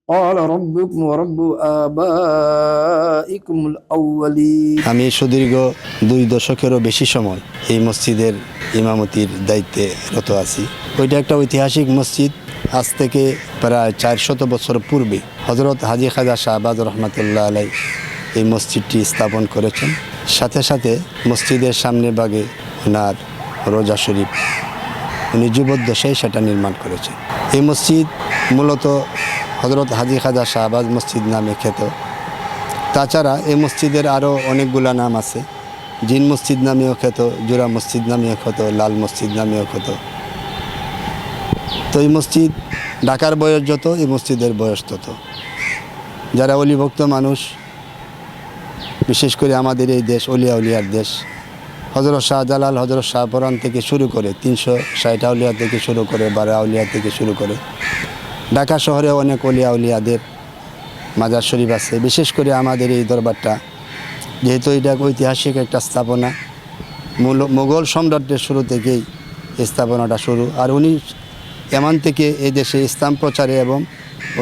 قال ربكم ورب آبائكم الأولين। আমি সুদীর্ঘ 2 দশকেরও বেশি সময় এই মসজিদের ইমামতির দায়িত্বে রত আছি। ওইটা একটা ঐতিহাসিক মসজিদ। আজ থেকে প্রায় 400 বছর পূর্বে হযরত হাজী খাজা শাহবাজ রহমাতুল্লাহ আলাই এই মসজিদটি স্থাপন করেছেন। সাথে সাথে মসজিদের সামনে বাগে ওনার রোজা শরীফ উনি জীবদ্দশায় সেটা নির্মাণ করেছেন। এই মসজিদ মূলত হযরত হাজী খাজা শাহবাজ মসজিদ নামে খ্যাত। তাছাড়া এই মসজিদের আরও অনেকগুলা নাম আছে। জিন মসজিদ নামেও খ্যাত, জোড়া মসজিদ নামেও খ্যাত, লাল মসজিদ নামেও খ্যাত। তো এই মসজিদ ঢাকার বয়স যত, এই মসজিদের বয়স তত। যারা অলিভক্ত মানুষ, বিশেষ করে আমাদের এই দেশ অলিয়া উলিয়ার দেশ, হযরত শাহজালাল, হযরত শাহপরান থেকে শুরু করে 360 আউলিয়া থেকে শুরু করে 12 আউলিয়া থেকে শুরু করে ঢাকা শহরে অনেক অলিয়া উলিয়াদের মাজার শরীফ আছে। বিশেষ করে আমাদের এই দরবারটা যেহেতু এটা ঐতিহাসিক একটা স্থাপনা, মোগল সম্রাটের শুরু থেকেই এই স্থাপনাটা শুরু। আর উনি এমন থেকে এই দেশে ইসলাম প্রচারে এবং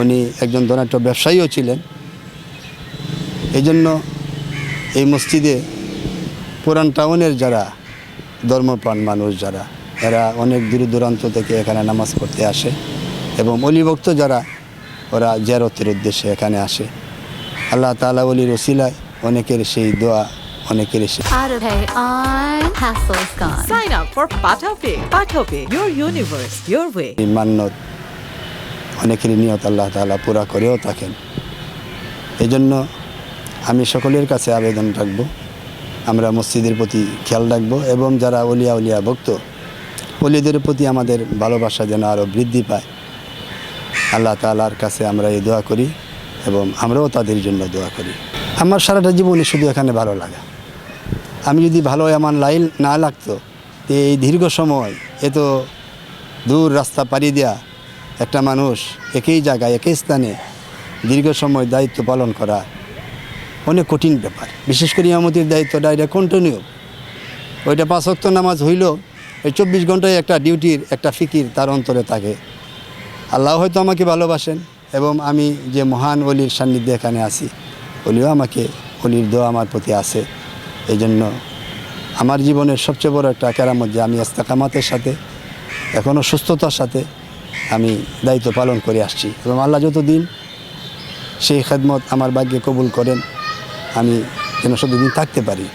উনি একজন ধনাঢ্য ব্যবসায়ীও ছিলেন। এই জন্য এই মসজিদে পুরান টাউনের যারা ধর্মপ্রাণ মানুষ যারা, এরা অনেক দূর দূরান্ত থেকে এখানে নামাজ পড়তে আসে এবং অলিভক্ত যারা, ওরা জিয়ারতের উদ্দেশ্যে এখানে আসে। আল্লাহ তাআলা ওলির ওসিলায় অনেকের সেই দোয়া, অনেকের সেই AutoPay on. Hassle's gone. Sign up for PataPay. PataPay, your universe, your way. মান্নত, অনেকেরই নিয়ত আল্লাহ তাআলা পুরা করেও থাকেন। এই জন্য আমি সকলের কাছে আবেদন রাখবো, আমরা মসজিদের প্রতি খেয়াল রাখবো এবং যারা অলিয়া উলিয়া ভক্ত, অলিদের প্রতি আমাদের ভালোবাসা যেন আরও বৃদ্ধি পায়। আল্লাহ তাআলার কাছে আমরা এই দোয়া করি এবং আমরাও তাদের জন্য দোয়া করি। আমার সারাটা জীবনে শুধু এখানে ভালো লাগা। আমি যদি ভালো এমন লাইন না লাগতো, এই দীর্ঘ সময় এত দূর রাস্তা পাড়ি দেওয়া একটা মানুষ একই জায়গায় একই স্থানে দীর্ঘ সময় দায়িত্ব পালন করা অনেক কঠিন ব্যাপার। বিশেষ করে ইমামতির দায়িত্বটা এটা কন্টিনিউ। ওইটা 5 ওয়াক্ত নামাজ হইল, এই 24 ঘন্টায় একটা ডিউটির একটা ফিকির তার অন্তরে থাকে। আল্লাহ হয়তো আমাকে ভালোবাসেন এবং আমি যে মহান অলির সান্নিধ্যে এখানে আছি, অলিও আমাকে, অলির দোয়া আমার প্রতি আছে। এই জন্য আমার জীবনের সবচেয়ে বড় একটা কেরামত যে আমি ইস্তেকামাতের সাথে, এখনও সুস্থতার সাথে আমি দায়িত্ব পালন করে আসছি এবং আল্লাহ যতদিন সেই খেদমত আমার ভাগ্যে কবুল করেন, আমি যেন যতদিন থাকতে পারি,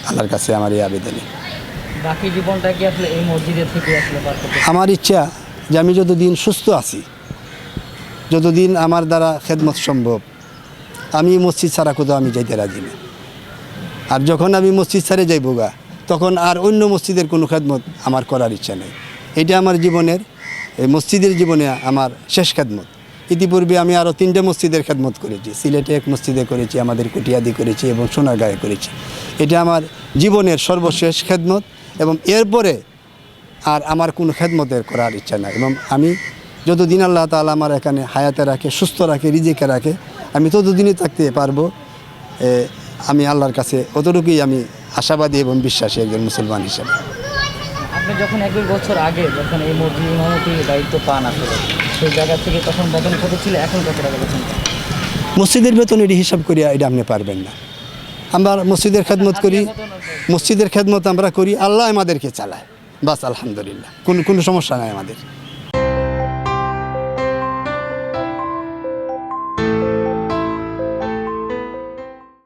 আল্লাহর কাছে আমার এই আবেদনে। বাকি জীবনটা কি আসলে এই মসজিদের থেকে আসলে পার করতে? আমার ইচ্ছা যে আমি যতদিন সুস্থ আছি, যতদিন আমার দ্বারা খেদমত সম্ভব, আমি মসজিদ ছাড়া কোথাও আমি যাইতে রাজি না। আর যখন আমি মসজিদ ছেড়ে যাইব গা, তখন আর অন্য মসজিদের কোনো খেদমত আমার করার ইচ্ছা নেই। এটা আমার জীবনের, এই মসজিদের জীবনে আমার শেষ খেদমত। ইতিপূর্বে আমি আরও 3টে মসজিদের খেদমত করেছি। সিলেটে এক মসজিদে করেছি, আমাদের কুটিয়াদি করেছি এবং সোনারগাঁয়ে করেছি। এটা আমার জীবনের সর্বশেষ খেদমত এবং এরপরে আর আমার কোনো খেদমতের করার ইচ্ছা নাই। এবং আমি যতদিন আল্লাহ তাআলা আমার এখানে হায়াতে রাখে, সুস্থ রাখে, রিজিকে রাখে, আমি ততদিনই থাকতে পারবো। আমি আল্লাহর কাছে অতটুকুই আমি আশাবাদী এবং বিশ্বাসী একজন মুসলমান হিসেবে। আপনি যখন 1-2 বছর আগে যখন এই মসজিদ ইমামতির দায়িত্ব পান আসলে, সেই জায়গা থেকে তখন বেতন কত ছিল, এখন কত টাকা বেতন? মসজিদের বেতন এটি হিসাব করিয়া এটা আপনি পারবেন না। আমরা মসজিদের খেদমত করি, মসজিদের খেদমত আমরা করি, আল্লাহ আমাদেরকে চালায়, বাস আলহামদুলিল্লাহ, কোনো সমস্যা নাই আমাদের।